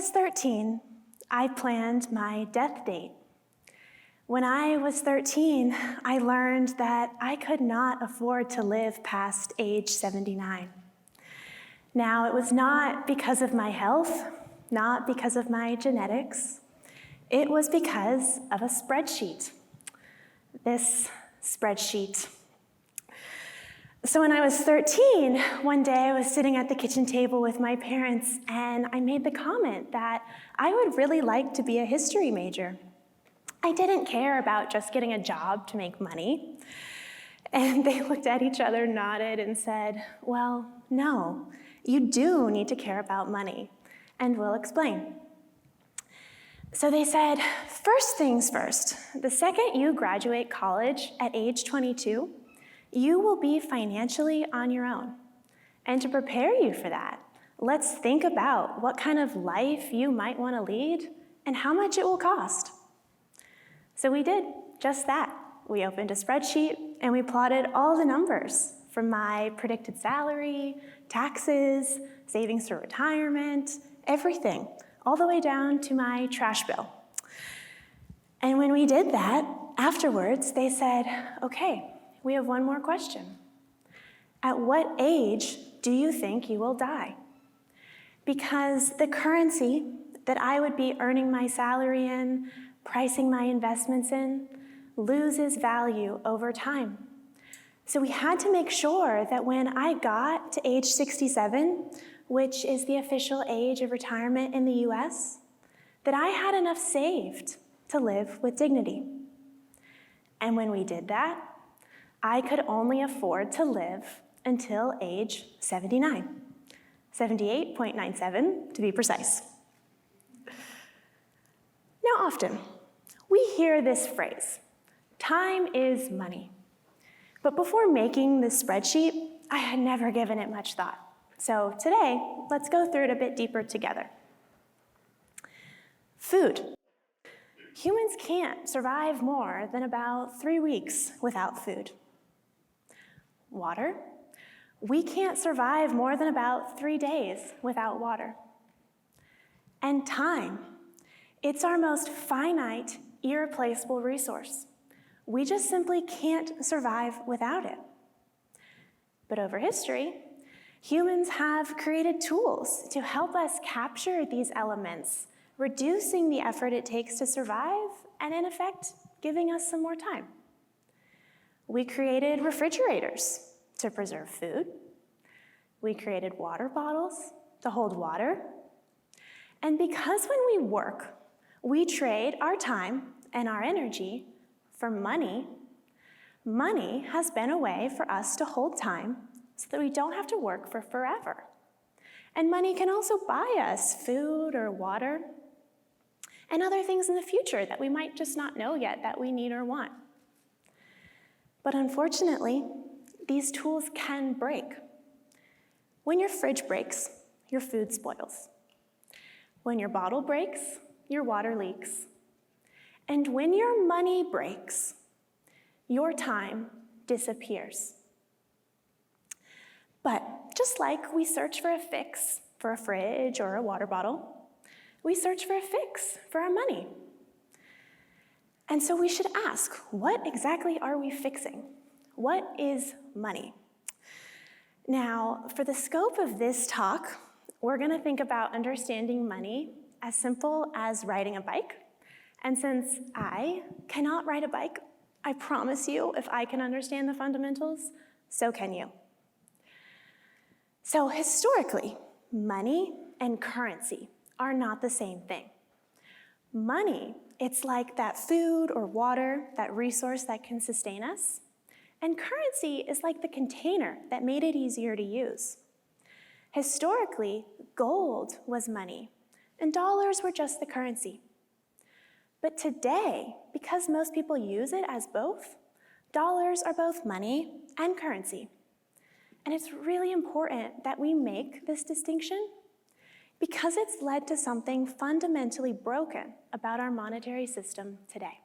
was 13, I planned my death date. When I was 13, I learned that I could not afford to live past age 79. Now, it was not because of my health, not because of my genetics. It was because of a spreadsheet. This spreadsheet. So when I was 13, one day I was sitting at the kitchen table with my parents, and I made the comment that I would really like to be a history major. I didn't care about just getting a job to make money. And they looked at each other, nodded, and said, well, no, you do need to care about money, and we'll explain. So they said, first things first, the second you graduate college at age 22, you will be financially on your own. And to prepare you for that, let's think about what kind of life you might want to lead and how much it will cost. So we did just that. We opened a spreadsheet and we plotted all the numbers from my predicted salary, taxes, savings for retirement, everything, all the way down to my trash bill. And when we did that, afterwards, they said, okay, we have one more question. At what age do you think you will die? Because the currency that I would be earning my salary in, pricing my investments in, loses value over time. So we had to make sure that when I got to age 67, which is the official age of retirement in the US, that I had enough saved to live with dignity. And when we did that, I could only afford to live until age 79, 78.97 to be precise. Now, often, we hear this phrase, time is money. But before making this spreadsheet, I had never given it much thought. So today, let's go through it a bit deeper together. Food. Humans can't survive more than about 3 weeks without food. Water. We can't survive more than about 3 days without water. And time. It's our most finite, irreplaceable resource. We just simply can't survive without it. But over history, humans have created tools to help us capture these elements, reducing the effort it takes to survive, and in effect, giving us some more time. We created refrigerators to preserve food. We created water bottles to hold water. And because when we work, we trade our time and our energy for money, money has been a way for us to hold time so that we don't have to work for forever. And money can also buy us food or water and other things in the future that we might just not know yet that we need or want. But unfortunately, these tools can break. When your fridge breaks, your food spoils. When your bottle breaks, your water leaks. And when your money breaks, your time disappears. But just like we search for a fix for a fridge or a water bottle, we search for a fix for our money. And so we should ask, what exactly are we fixing? What is money? Now, for the scope of this talk, we're going to think about understanding money as simple as riding a bike. And since I cannot ride a bike, I promise you, if I can understand the fundamentals, so can you. So historically, money and currency are not the same thing. Money, it's like that food or water, that resource that can sustain us. And currency is like the container that made it easier to use. Historically, gold was money, and dollars were just the currency. But today, because most people use it as both, dollars are both money and currency. And it's really important that we make this distinction because it's led to something fundamentally broken about our monetary system today.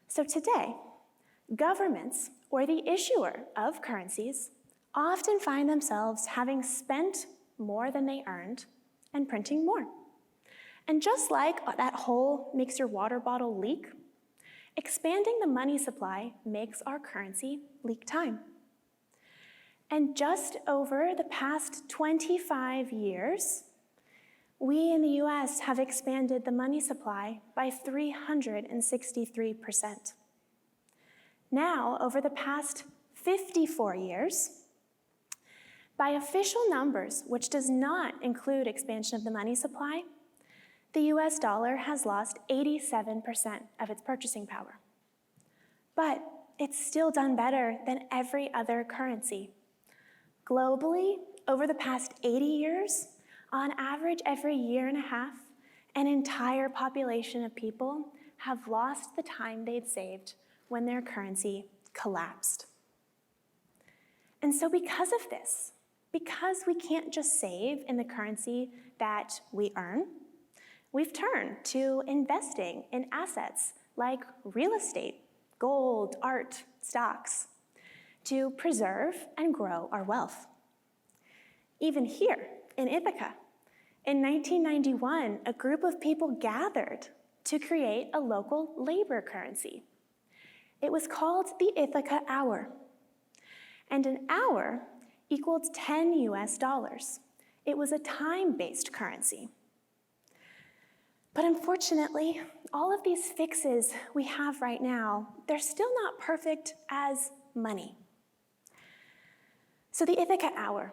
So today, governments or the issuer of currencies often find themselves having spent more than they earned and printing more. And just like that hole makes your water bottle leak, expanding the money supply makes our currency leak time. And just over the past 25 years, we in the US have expanded the money supply by 363%. Now, over the past 54 years, by official numbers, which does not include expansion of the money supply, the US dollar has lost 87% of its purchasing power. But it's still done better than every other currency. Globally, over the past 80 years, on average every year and a half, an entire population of people have lost the time they'd saved when their currency collapsed. And so because of this, because we can't just save in the currency that we earn, we've turned to investing in assets like real estate, gold, art, stocks, to preserve and grow our wealth. Even here in Ithaca, in 1991, a group of people gathered to create a local labor currency. It was called the Ithaca Hour. And an hour equaled 10 US dollars. It was a time-based currency. But unfortunately, all of these fixes we have right now, they're still not perfect as money. So the Ithaca Hour,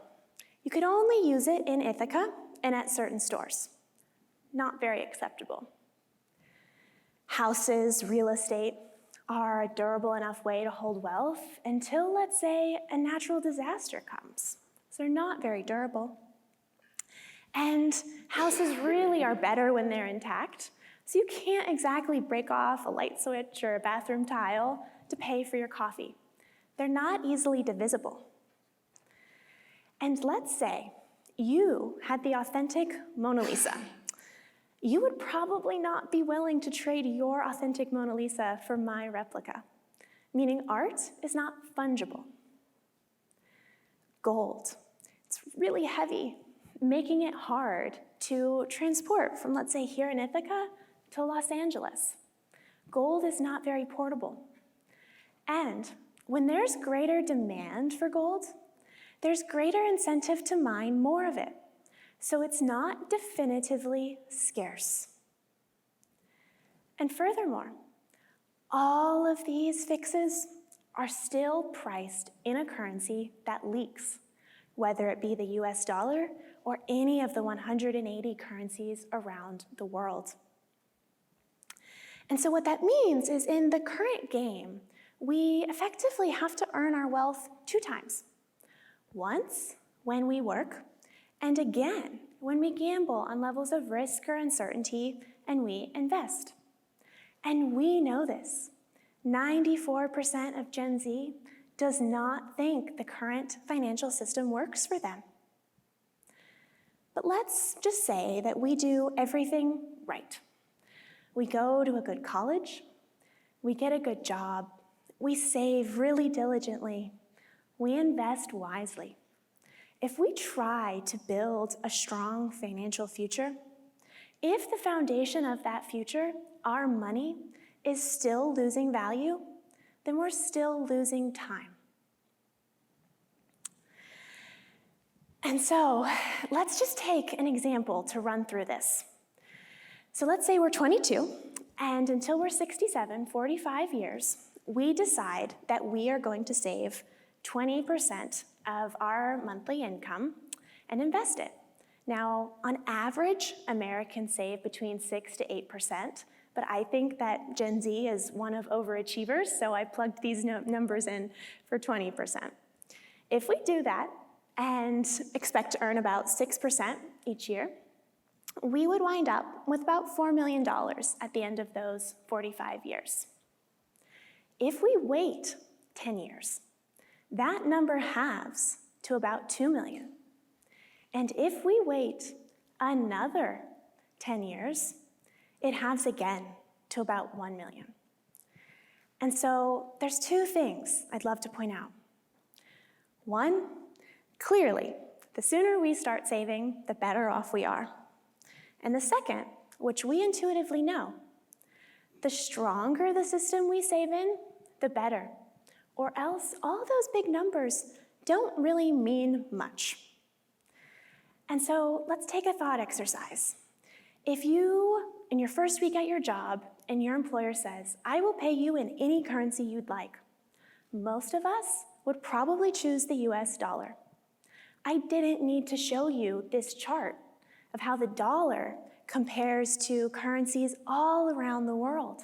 you could only use it in Ithaca and at certain stores. Not very acceptable. Houses, real estate, are a durable enough way to hold wealth until, let's say, a natural disaster comes. So they're not very durable. And houses really are better when they're intact. So you can't exactly break off a light switch or a bathroom tile to pay for your coffee. They're not easily divisible. And let's say you had the authentic Mona Lisa. You would probably not be willing to trade your authentic Mona Lisa for my replica, meaning art is not fungible. Gold, it's really heavy, making it hard to transport from, let's say, here in Ithaca to Los Angeles. Gold is not very portable. And when there's greater demand for gold, there's greater incentive to mine more of it. So it's not definitively scarce. And furthermore, all of these fixes are still priced in a currency that leaks, whether it be the US dollar or any of the 180 currencies around the world. And so what that means is in the current game, we effectively have to earn our wealth 2 times. Once, when we work, and again, when we gamble on levels of risk or uncertainty and we invest. And we know this. 94% of Gen Z does not think the current financial system works for them. But let's just say that we do everything right. We go to a good college, we get a good job, we save really diligently, we invest wisely. If we try to build a strong financial future, if the foundation of that future, our money, is still losing value, then we're still losing time. And so let's just take an example to run through this. So let's say we're 22, and until we're 67, 45 years, we decide that we are going to save 20% of our monthly income and invest it. Now, on average, Americans save between 6 to 8%, but I think that Gen Z is one of overachievers, so I plugged these numbers in for 20%. If we do that and expect to earn about 6% each year, we would wind up with about $4 million at the end of those 45 years. If we wait 10 years, that number halves to about 2 million. And if we wait another 10 years, it halves again to about 1 million. And so there's 2 things I'd love to point out. One, clearly, the sooner we start saving, the better off we are. And the second which we intuitively know. The stronger the system we save in, the better. Or else all those big numbers don't really mean much. And so let's take a thought exercise. If you, in your first week at your job, and your employer says, I will pay you in any currency you'd like, most of us would probably choose the US dollar. I didn't need to show you this chart of how the dollar compares to currencies all around the world.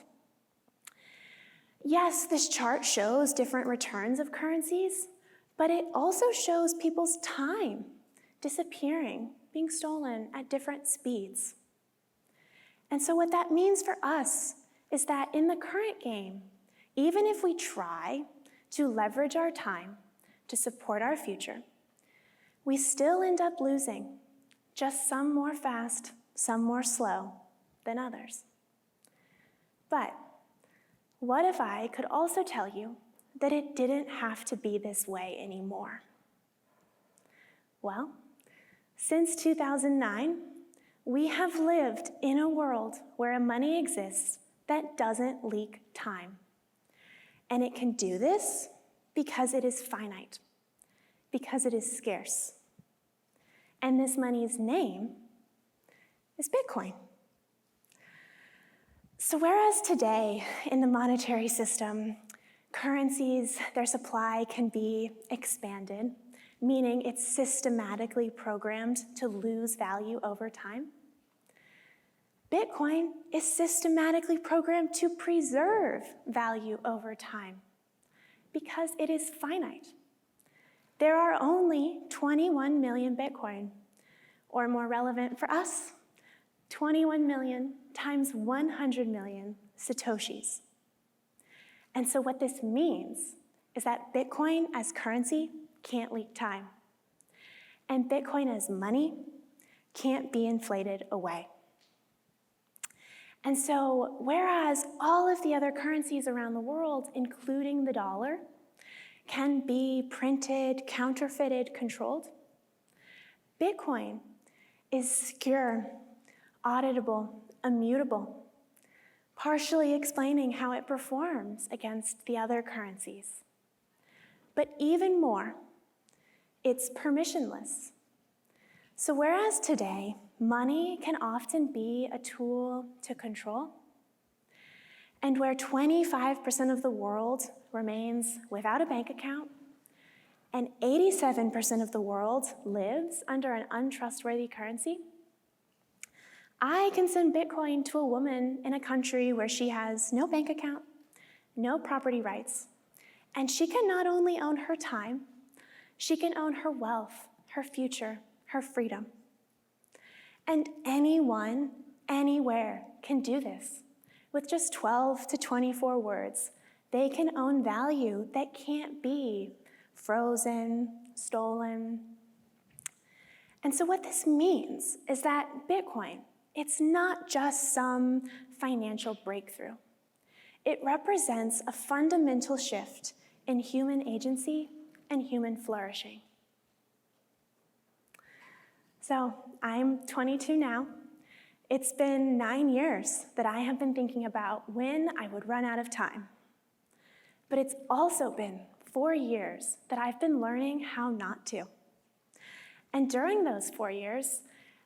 Yes, this chart shows different returns of currencies, but it also shows people's time disappearing, being stolen at different speeds. And so what that means for us is that in the current game, even if we try to leverage our time to support our future, we still end up losing, just some more fast, some more slow than others. But what if I could also tell you that it didn't have to be this way anymore? Well, since 2009, we have lived in a world where a money exists that doesn't leak time. And it can do this because it is finite, because it is scarce. And this money's name is Bitcoin. So whereas today in the monetary system, currencies, their supply can be expanded, meaning it's systematically programmed to lose value over time, Bitcoin is systematically programmed to preserve value over time because it is finite. There are only 21 million Bitcoin, or more relevant for us, 21 million times 100 million Satoshis. And so what this means is that Bitcoin as currency can't leak time, and Bitcoin as money can't be inflated away. And so, whereas all of the other currencies around the world, including the dollar, can be printed, counterfeited, controlled, Bitcoin is secure, auditable, immutable, partially explaining how it performs against the other currencies. But even more, it's permissionless. So whereas today, money can often be a tool to control, and where 25% of the world remains without a bank account, and 87% of the world lives under an untrustworthy currency, I can send Bitcoin to a woman in a country where she has no bank account, no property rights, and she can not only own her time, she can own her wealth, her future, her freedom. And anyone, anywhere can do this. With just 12 to 24 words, they can own value that can't be frozen, stolen. And so what this means is that Bitcoin, it's not just some financial breakthrough. It represents a fundamental shift in human agency and human flourishing. So I'm 22 now. It's been 9 years that I have been thinking about when I would run out of time. But it's also been 4 years that I've been learning how not to. And during those 4 years,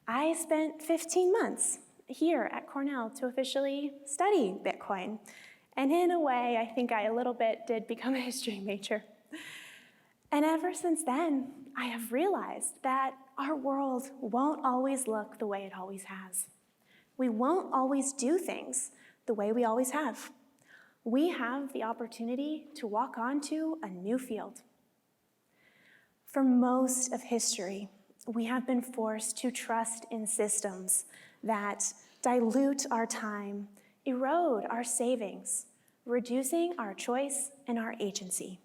I spent 15 months here at Cornell to officially study Bitcoin. And in a way, I think I a little bit did become a history major. And ever since then, I have realized that our world won't always look the way it always has. We won't always do things the way we always have. We have the opportunity to walk onto a new field. For most of history, we have been forced to trust in systems that dilute our time, erode our savings, reducing our choice and our agency.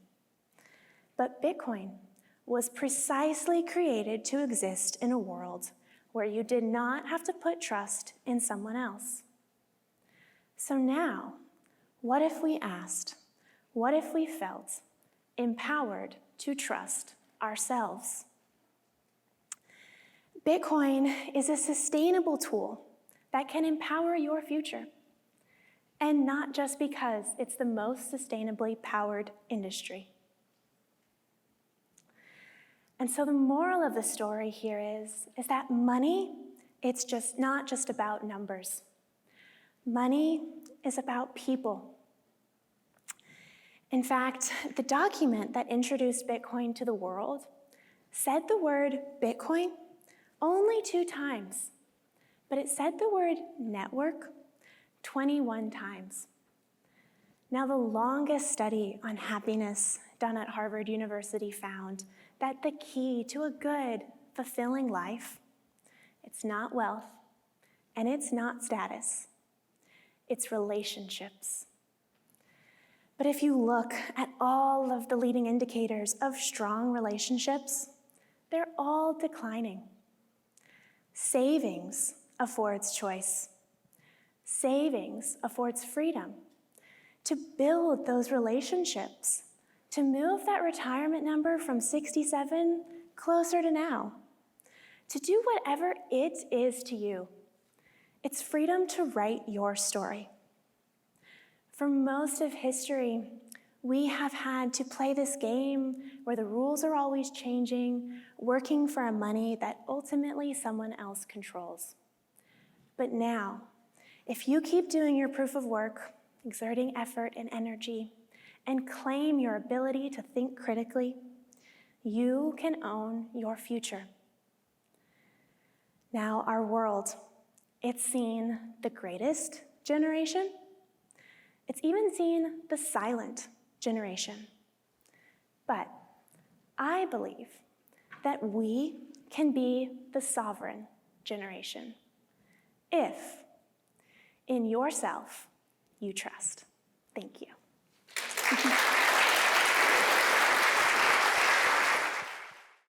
But Bitcoin was precisely created to exist in a world where you did not have to put trust in someone else. So now, what if we asked, what if we felt empowered to trust ourselves? Bitcoin is a sustainable tool that can empower your future. And not just because it's the most sustainably powered industry. And so the moral of the story here is that money, it's just not just about numbers. Money is about people. In fact, the document that introduced Bitcoin to the world said the word Bitcoin only 2 times, but it said the word network 21 times. Now, the longest study on happiness done at Harvard University found that the key to a good, fulfilling life, it's not wealth and it's not status, it's relationships. But if you look at all of the leading indicators of strong relationships, they're all declining. Savings affords choice. Savings affords freedom to build those relationships, to move that retirement number from 67 closer to now, to do whatever it is to you. It's freedom to write your story. For most of history, we have had to play this game where the rules are always changing, working for a money that ultimately someone else controls. But now, if you keep doing your proof of work, exerting effort and energy, and claim your ability to think critically, you can own your future. Now, our world, it's seen the greatest generation. It's even seen the silent generation. But I believe that we can be the sovereign generation if in yourself you trust. Thank you.